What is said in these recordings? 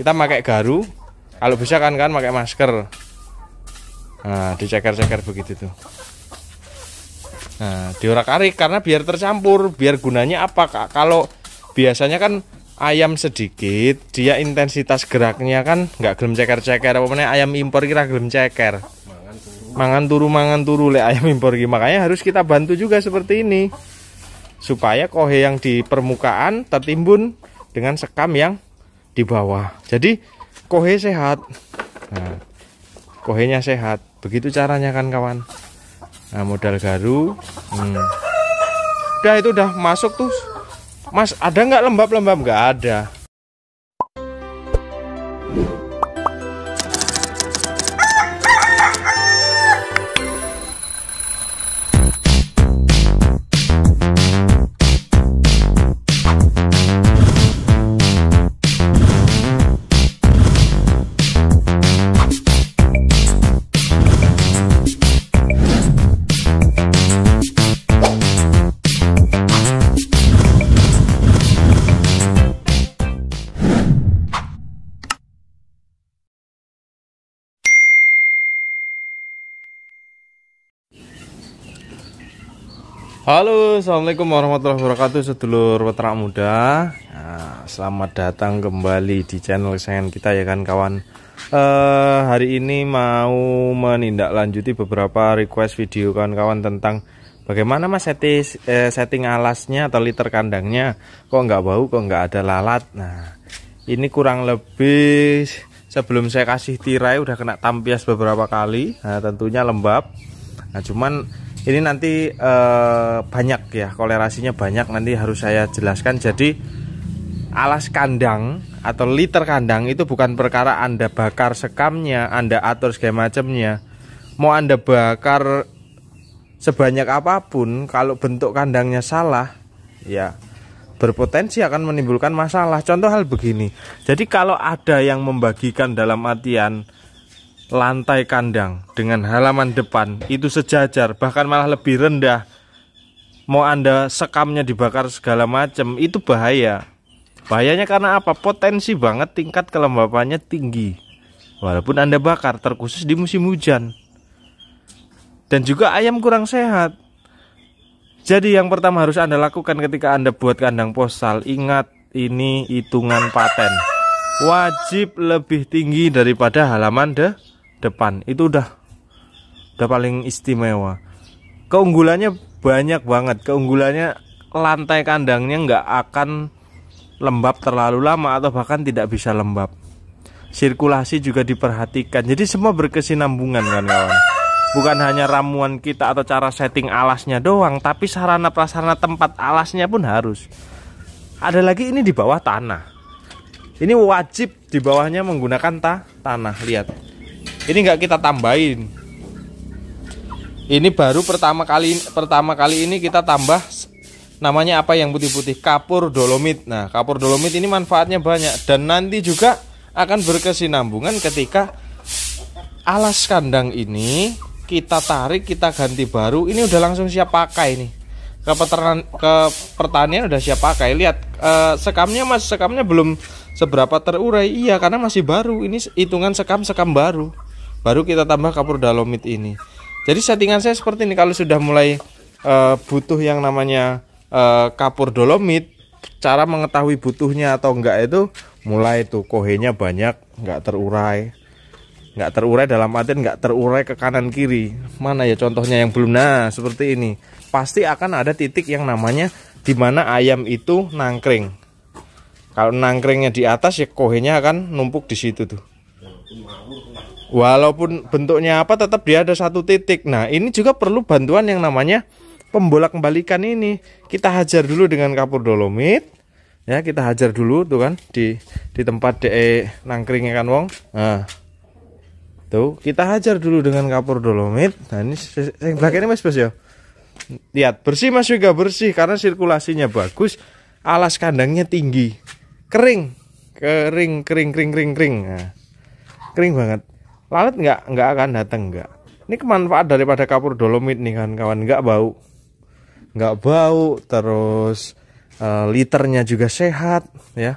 kita pakai garu, kalau bisa kan pakai masker. Nah, diceker-ceker begitu tuh. Nah, diorak-arik karena biar tercampur. Biar gunanya apa, Kak? Kalau biasanya kan ayam sedikit, dia intensitas geraknya kan nggak gelem ceker-ceker. Apa ayam impor kira gelem ceker. Mangan turu le ayam impor. Makanya harus kita bantu juga seperti ini. Supaya kohe yang di permukaan tertimbun dengan sekam yang di bawah. Jadi kohe sehat. Nah, kohenya sehat. Begitu caranya kan kawan. Nah, modal garu. Udah itu udah masuk tuh. Mas, ada nggak lembab-lembab? Nggak ada. Halo, assalamualaikum warahmatullahi wabarakatuh, sedulur peternak muda. Nah, selamat datang kembali di channel kesayangan kita ya kan kawan. Hari ini mau menindaklanjuti beberapa request video kawan-kawan tentang bagaimana mas setting alasnya atau liter kandangnya, kok nggak bau, kok nggak ada lalat. Nah, ini kurang lebih sebelum saya kasih tirai udah kena tampias beberapa kali. Nah, tentunya lembab. Nah, cuman ini nanti banyak ya, kolerasinya banyak, nanti harus saya jelaskan. Jadi alas kandang atau liter kandang itu bukan perkara Anda bakar sekamnya, Anda atur segala macamnya. Mau Anda bakar sebanyak apapun, kalau bentuk kandangnya salah, ya berpotensi akan menimbulkan masalah. Contoh hal begini, jadi kalau ada yang membagikan dalam artian lantai kandang dengan halaman depan itu sejajar, bahkan malah lebih rendah, mau Anda sekamnya dibakar segala macam, itu bahaya. Bahayanya karena apa? Potensi banget tingkat kelembapannya tinggi walaupun Anda bakar, terkhusus di musim hujan. Dan juga ayam kurang sehat. Jadi yang pertama harus Anda lakukan ketika Anda buat kandang postal, ingat ini hitungan paten, wajib lebih tinggi daripada halaman depan. Itu udah paling istimewa. Keunggulannya banyak banget. Keunggulannya lantai kandangnya nggak akan lembab terlalu lama atau bahkan tidak bisa lembab. Sirkulasi juga diperhatikan. Jadi semua berkesinambungan kan kawan. Bukan hanya ramuan kita atau cara setting alasnya doang, tapi sarana prasarana tempat alasnya pun harus. Ada lagi ini di bawah tanah. Ini wajib di bawahnya menggunakan tanah. Lihat. Ini nggak kita tambahin. Ini baru pertama kali ini kita tambah namanya apa yang putih-putih, kapur dolomit. Nah, kapur dolomit ini manfaatnya banyak dan nanti juga akan berkesinambungan ketika alas kandang ini kita tarik, kita ganti baru. Ini udah langsung siap pakai nih. Ke pertanian udah siap pakai. Lihat sekamnya belum seberapa terurai. Iya, karena masih baru. Ini hitungan sekam baru. Baru kita tambah kapur dolomit ini. Jadi settingan saya seperti ini. Kalau sudah mulai butuh yang namanya kapur dolomit, cara mengetahui butuhnya atau enggak itu mulai tuh kohenya banyak, enggak terurai. Enggak terurai dalam artian enggak terurai ke kanan kiri. Mana ya contohnya yang belum? Nah, seperti ini. Pasti akan ada titik yang namanya dimana ayam itu nangkring. Kalau nangkringnya di atas ya kohenya akan numpuk di situ tuh. Walaupun bentuknya apa, tetap dia ada satu titik. Nah, ini juga perlu bantuan yang namanya pembolak-balikan ini. Kita hajar dulu dengan kapur dolomit. Ya, kita hajar dulu tuh kan di tempat nangkringnya kan wong. Nah, tuh kita hajar dulu dengan kapur dolomit. Nah, ini yang belakang ini mas ya. Lihat, bersih mas juga bersih karena sirkulasinya bagus. Alas kandangnya tinggi. Kering. Nah, kering banget. Lalat nggak akan datang, nggak. Ini kemanfaat daripada kapur dolomit nih kan kawan, nggak bau, terus liternya juga sehat ya.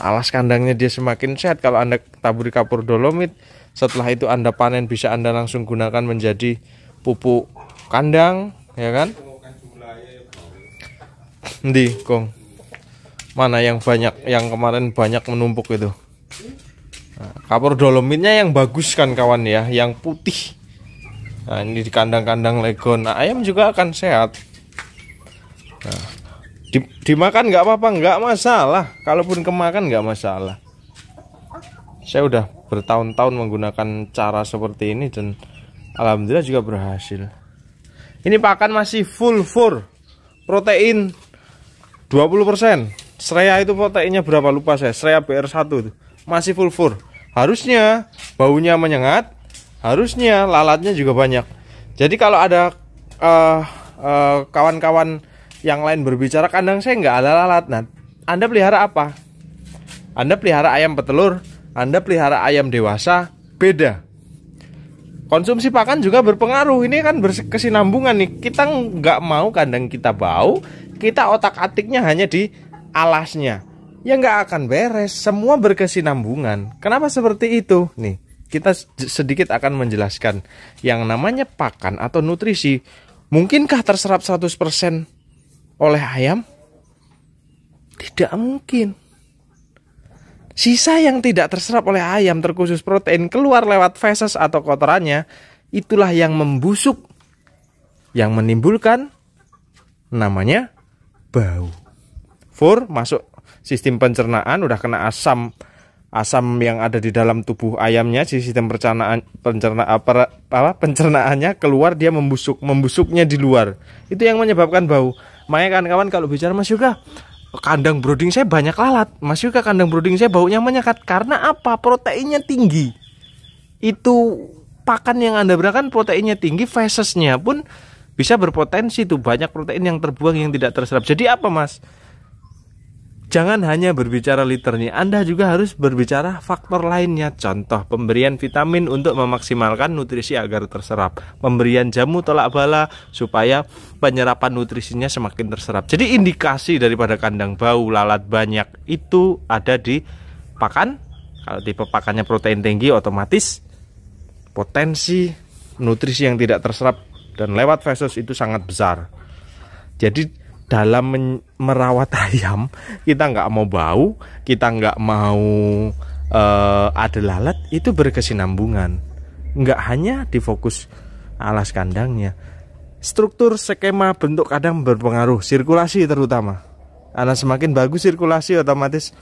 alas kandangnya dia semakin sehat. Kalau Anda taburi kapur dolomit, setelah itu Anda panen, bisa Anda langsung gunakan menjadi pupuk kandang, ya kan? Ndi, Kong. Mana yang banyak, yang kemarin banyak menumpuk itu? Nah, kapur dolomitnya yang bagus kan kawan ya, yang putih. Nah, ini di kandang-kandang legon. Nah, ayam juga akan sehat. Nah, dimakan nggak apa-apa, nggak masalah. Kalaupun kemakan nggak masalah. Saya udah bertahun-tahun menggunakan cara seperti ini dan alhamdulillah juga berhasil. Ini pakan masih full protein 20%. Shrea itu proteinnya berapa lupa saya. Shrea BR1 itu masih full. Harusnya baunya menyengat, harusnya lalatnya juga banyak. Jadi kalau ada kawan-kawan yang lain berbicara kandang saya nggak ada lalat, nah Anda pelihara apa? Anda pelihara ayam petelur, Anda pelihara ayam dewasa, beda. Konsumsi pakan juga berpengaruh. Ini kan berkesinambungan nih. Kita nggak mau kandang kita bau, kita otak-atiknya hanya di alasnya, ya nggak akan beres. Semua berkesinambungan. Kenapa seperti itu? Nih, kita sedikit akan menjelaskan. Yang namanya pakan atau nutrisi, mungkinkah terserap 100% oleh ayam? Tidak mungkin. Sisa yang tidak terserap oleh ayam, terkhusus protein, keluar lewat feses atau kotorannya, itulah yang membusuk, yang menimbulkan namanya bau. Fur masuk sistem pencernaan, udah kena asam yang ada di dalam tubuh ayamnya, sistem pencernaannya keluar, dia membusuknya di luar. Itu yang menyebabkan bau. Makanya kawan-kawan kalau bicara, Mas Yoga, kandang brooding saya banyak lalat. Mas Yoga, kandang brooding saya baunya menyekat. Karena apa? Proteinnya tinggi. Itu pakan yang Anda berikan proteinnya tinggi, fesesnya pun bisa berpotensi tuh banyak protein yang terbuang yang tidak terserap. Jadi apa, Mas? Jangan hanya berbicara liternya, Anda juga harus berbicara faktor lainnya. Contoh, pemberian vitamin untuk memaksimalkan nutrisi agar terserap. Pemberian jamu tolak bala supaya penyerapan nutrisinya semakin terserap. Jadi indikasi daripada kandang bau, lalat banyak, itu ada di pakan. Kalau tipe pakannya protein tinggi, otomatis potensi nutrisi yang tidak terserap dan lewat feses itu sangat besar. Jadi dalam merawat ayam, kita nggak mau bau, kita nggak mau ada lalat, itu berkesinambungan. Nggak hanya difokus alas kandangnya, struktur, skema, bentuk kandang berpengaruh, sirkulasi terutama. Karena semakin bagus sirkulasi, otomatis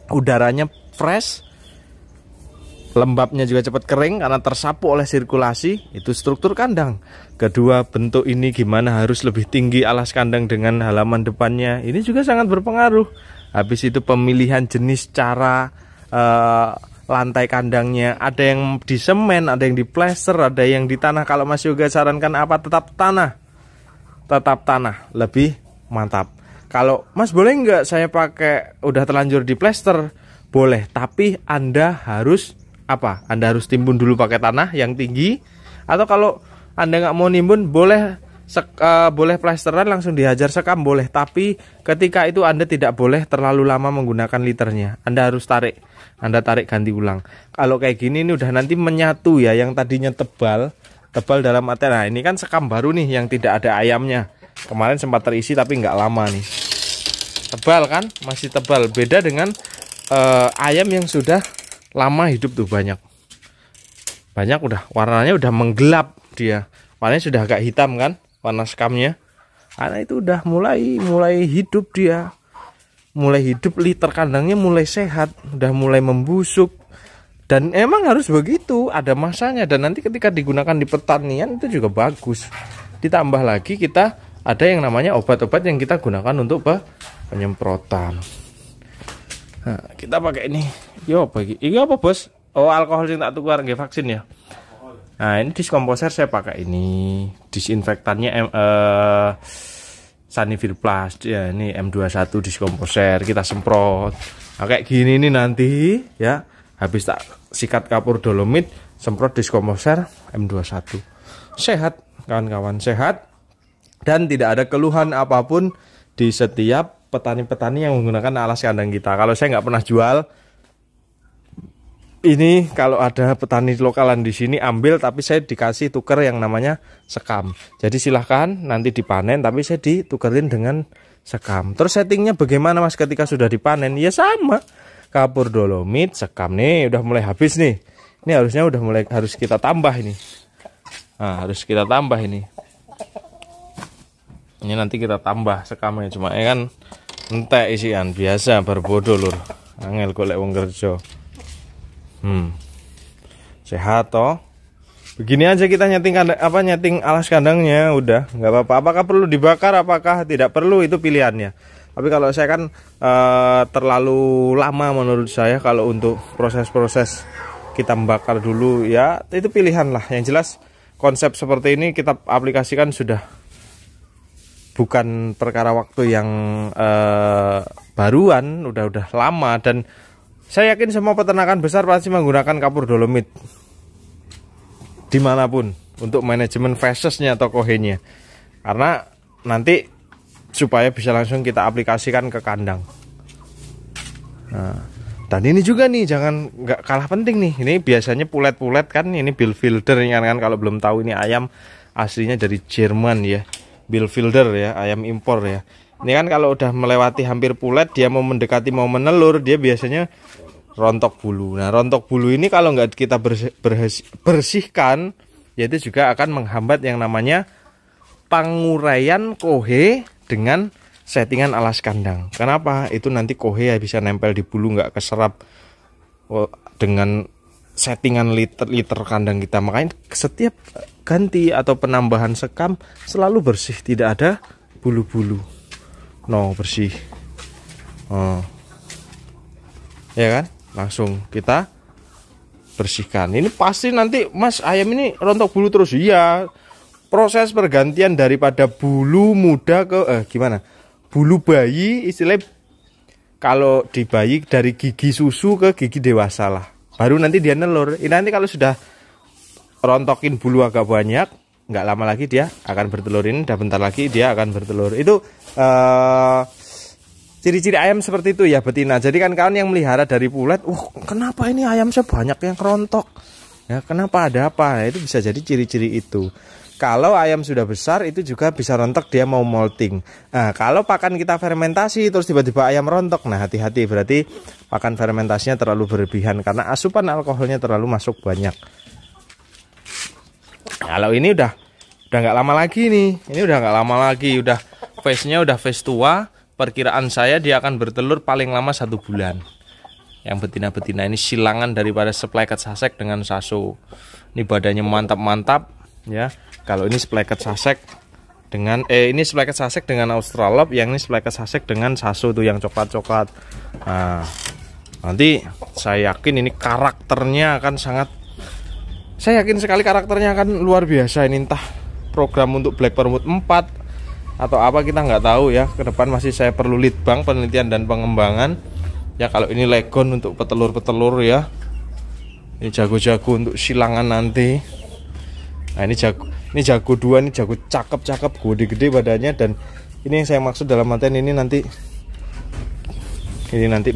udaranya fresh, lembabnya juga cepat kering karena tersapu oleh sirkulasi. Itu struktur kandang. Kedua, bentuk ini gimana, harus lebih tinggi alas kandang dengan halaman depannya. Ini juga sangat berpengaruh. Habis itu pemilihan jenis cara lantai kandangnya. Ada yang di semen, ada yang di plester, ada yang di tanah. Kalau Mas Yoga sarankan apa? Tetap tanah. Tetap tanah, lebih mantap. Kalau Mas boleh nggak saya pakai udah terlanjur di plester? Boleh, tapi Anda harus apa? Anda harus timbun dulu pakai tanah yang tinggi. Atau kalau Anda nggak mau nimbun, boleh boleh plesteran langsung dihajar sekam, boleh. Tapi ketika itu Anda tidak boleh terlalu lama menggunakan liternya. Anda harus tarik. Anda tarik ganti ulang. Kalau kayak gini ini udah nanti menyatu ya. Yang tadinya tebal dalam arti, nah ini kan sekam baru nih yang tidak ada ayamnya. Kemarin sempat terisi tapi nggak lama nih. Tebal kan? Masih tebal. Beda dengan ayam yang sudah lama hidup tuh, banyak udah warnanya udah menggelap, dia warnanya sudah agak hitam kan, warna skamnya. Karena itu udah mulai hidup, dia mulai hidup, liter kandangnya mulai sehat, udah mulai membusuk. Dan emang harus begitu, ada masanya. Dan nanti ketika digunakan di pertanian itu juga bagus. Ditambah lagi kita ada yang namanya obat-obat yang kita gunakan untuk penyemprotan. Nah, kita pakai ini. Yo, ini apa, Bos? Oh, alkohol yang tak tukar nggih vaksin ya. Nah, ini diskomposer saya pakai ini. Disinfektannya Sanivir Plus ya, ini M21 diskomposer, kita semprot. Nah, kayak gini nih nanti ya. Habis tak sikat kapur dolomit, semprot diskomposer M21. Sehat, kawan-kawan, sehat. Dan tidak ada keluhan apapun di setiap petani-petani yang menggunakan alas kandang kita. Kalau saya nggak pernah jual ini, kalau ada petani lokalan di sini ambil, tapi saya dikasih tuker yang namanya sekam. Jadi silahkan nanti dipanen, tapi saya ditukerin dengan sekam. Terus settingnya bagaimana Mas ketika sudah dipanen? Ya sama, kapur dolomit, sekam. Nih udah mulai habis nih. Ini harusnya udah mulai, harus kita tambah ini. Nah, harus kita tambah ini. Ini nanti kita tambah sekamnya, cuma kan entek isian biasa berbodoh lur. Angel golek wong kerja. Sehat toh. Begini aja kita nyeting alas kandangnya, udah nggak apa-apa. Apakah perlu dibakar, apakah tidak perlu, itu pilihannya. Tapi kalau saya kan terlalu lama menurut saya kalau untuk proses-proses kita membakar dulu, ya itu pilihan lah. Yang jelas konsep seperti ini kita aplikasikan sudah bukan perkara waktu yang baruan, udah lama, dan saya yakin semua peternakan besar pasti menggunakan kapur dolomit dimanapun untuk manajemen fesesnya atau kohenya, karena nanti supaya bisa langsung kita aplikasikan ke kandang. Nah, dan ini juga nih, jangan nggak kalah penting nih, ini biasanya pulet-pulet kan, ini Bielefelder kan, kalau belum tahu ini ayam aslinya dari Jerman ya, Bielefelder ya, ayam impor ya. Ini kan kalau udah melewati hampir pulet, dia mau mendekati mau menelur, dia biasanya rontok bulu. Nah, rontok bulu ini kalau nggak kita bersihkan, yaitu juga akan menghambat yang namanya penguraian kohe dengan settingan alas kandang. Kenapa? Itu nanti kohe ya bisa nempel di bulu, nggak keserap dengan settingan liter kandang kita. Makanya setiap ganti atau penambahan sekam selalu bersih, tidak ada bulu-bulu. No, bersih. Ya kan? Langsung kita bersihkan. Ini pasti nanti Mas ayam ini rontok bulu terus. Iya. Proses pergantian daripada bulu muda ke gimana? Bulu bayi, istilahnya kalau di bayi dari gigi susu ke gigi dewasa lah. Baru nanti dia nelur. Ini nanti kalau sudah rontokin bulu agak banyak, nggak lama lagi dia akan bertelur. Ini udah bentar lagi dia akan bertelur. Itu ciri-ciri ayam seperti itu ya betina. Jadi kan kawan yang melihara dari pulet, kenapa ini ayam saya banyak yang kerontok? Ya, kenapa, ada apa? Nah, itu bisa jadi ciri-ciri itu. Kalau ayam sudah besar itu juga bisa rontok, dia mau molting. Nah, kalau pakan kita fermentasi terus tiba-tiba ayam rontok, nah hati-hati, berarti pakan fermentasinya terlalu berlebihan karena asupan alkoholnya terlalu masuk banyak. Kalau ini udah nggak lama lagi nih, ini udah nggak lama lagi, udah face-nya udah face tua. Perkiraan saya dia akan bertelur paling lama 1 bulan. Yang betina-betina ini silangan daripada Spleket Sasek dengan Saso. Ini badannya mantap-mantap ya. Kalau ini Spleket Sasek dengan ini Spleket Sasek dengan Australorp, yang ini Spleket Sasek dengan Saso tuh yang coklat-coklat. Nah, nanti saya yakin ini karakternya akan sangat, saya yakin sekali karakternya akan luar biasa. Ini entah program untuk Black Permut 4 atau apa, kita nggak tahu ya. Ke depan masih saya perlu litbang penelitian dan pengembangan ya. Kalau ini legon untuk petelur-petelur ya, ini jago-jago untuk silangan nanti. Nah, ini jago 2, ini jago cakep-cakep, gede-gede badannya. Dan ini yang saya maksud dalam artian ini nanti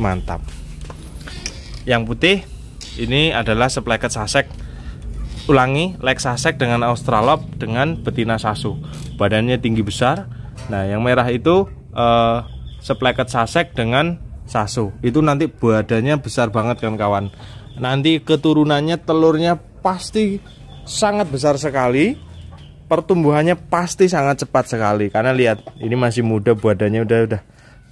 mantap. Yang putih ini adalah Spleket Sasek. Ulangi, Lex Sasek dengan Australorp dengan betina Saso. Badannya tinggi besar. Nah, yang merah itu Spleket Sasek dengan Saso. Itu nanti badannya besar banget kan kawan. Nanti keturunannya, telurnya pasti sangat besar sekali. Pertumbuhannya pasti sangat cepat sekali. Karena lihat, ini masih muda, badannya udah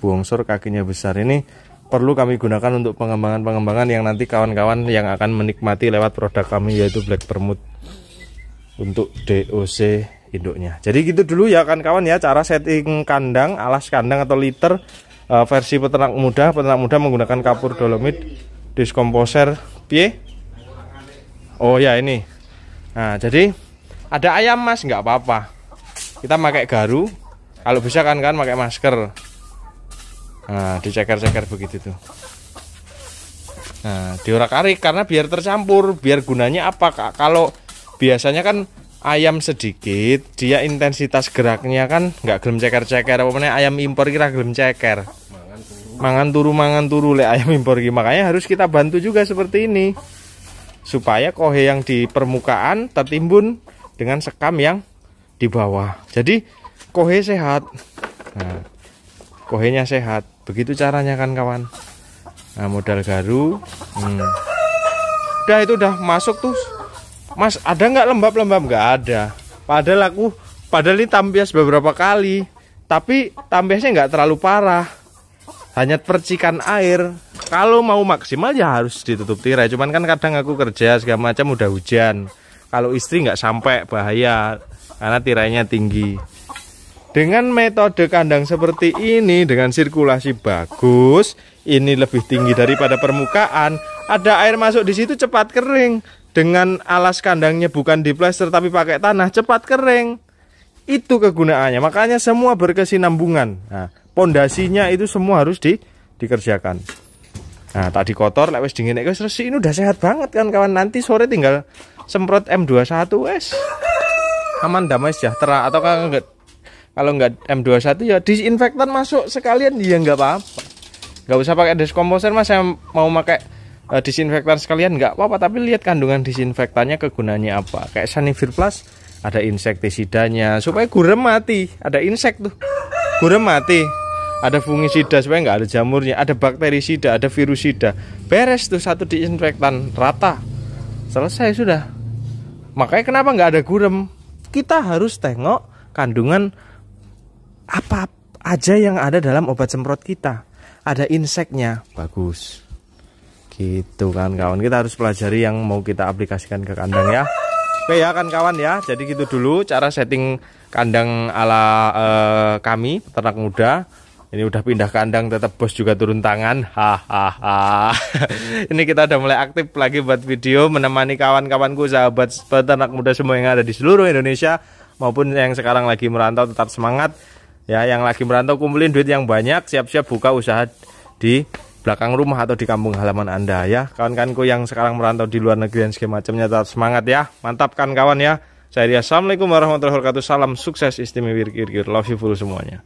bongsor, kakinya besar. Ini perlu kami gunakan untuk pengembangan-pengembangan yang nanti kawan-kawan yang akan menikmati lewat produk kami, yaitu Black Permut untuk DOC induknya. Jadi gitu dulu ya kan kawan ya, cara setting kandang, alas kandang atau liter versi peternak muda. Peternak muda menggunakan kapur dolomit, diskomposer piye. Oh ya ini. Nah, jadi ada ayam Mas, nggak apa-apa. Kita pakai garu. Kalau bisa kan pakai masker. Nah, diceker-ceker begitu tuh. Nah, diorak-arik karena biar tercampur, biar gunanya apa? Kalau biasanya kan ayam sedikit, dia intensitas geraknya kan nggak gelem ceker-ceker. Apa ayam impor kira gelem ceker. Mangan turu le ayam impor ki. Makanya harus kita bantu juga seperti ini. Supaya kohe yang di permukaan tertimbun dengan sekam yang di bawah. Jadi kohe sehat. Nah, kohenya sehat. Begitu caranya kan kawan. Nah, modal garu. Udah itu udah masuk tuh. Mas, ada nggak lembab-lembab? Nggak ada. Padahal ini tampias beberapa kali, tapi tampiasnya nggak terlalu parah. Hanya percikan air. Kalau mau maksimal ya harus ditutup tirai. Cuman kan kadang aku kerja segala macam udah hujan. Kalau istri nggak sampai bahaya karena tirainya tinggi. Dengan metode kandang seperti ini, dengan sirkulasi bagus, ini lebih tinggi daripada permukaan. Ada air masuk di situ cepat kering. Dengan alas kandangnya bukan diplester tapi pakai tanah, cepat kering. Itu kegunaannya. Makanya semua berkesinambungan. Nah, pondasinya itu semua harus dikerjakan. Nah, tadi kotor, lewes dingin, wes resik, ini udah sehat banget kan kawan. Nanti sore tinggal semprot M21 wes. Aman damai sejahtera. Atau kalau nggak M21 ya disinfektan masuk sekalian ya nggak apa-apa. Nggak usah pakai deskomposer mas, saya mau pakai disinfektan sekalian nggak apa-apa, tapi lihat kandungan disinfektannya kegunaannya apa. Kayak Sanivir Plus ada insektisidanya supaya gurem mati, ada insek tuh gurem mati, ada fungisida supaya nggak ada jamurnya, ada bakterisida, ada virusida, beres tuh satu disinfektan rata, selesai sudah. Makanya kenapa nggak ada gurem, kita harus tengok kandungan apa aja yang ada dalam obat semprot kita. Ada inseknya, bagus. Gitu kan kawan, kita harus pelajari yang mau kita aplikasikan ke kandang ya. Oke ya kan kawan ya, jadi gitu dulu cara setting kandang ala kami peternak muda. Ini udah pindah kandang, tetap bos juga turun tangan. Hahaha. Ini kita udah mulai aktif lagi buat video, menemani kawan-kawanku, sahabat peternak muda semua yang ada di seluruh Indonesia maupun yang sekarang lagi merantau. Tetap semangat ya, yang lagi merantau kumpulin duit yang banyak, siap-siap buka usaha di belakang rumah atau di kampung halaman Anda ya. Kawan-kawanku yang sekarang merantau di luar negeri dan segala macamnya, tetap semangat ya. Mantap kan kawan ya. Saya Ria, assalamualaikum warahmatullahi wabarakatuh. Salam sukses istimewa, love you full semuanya.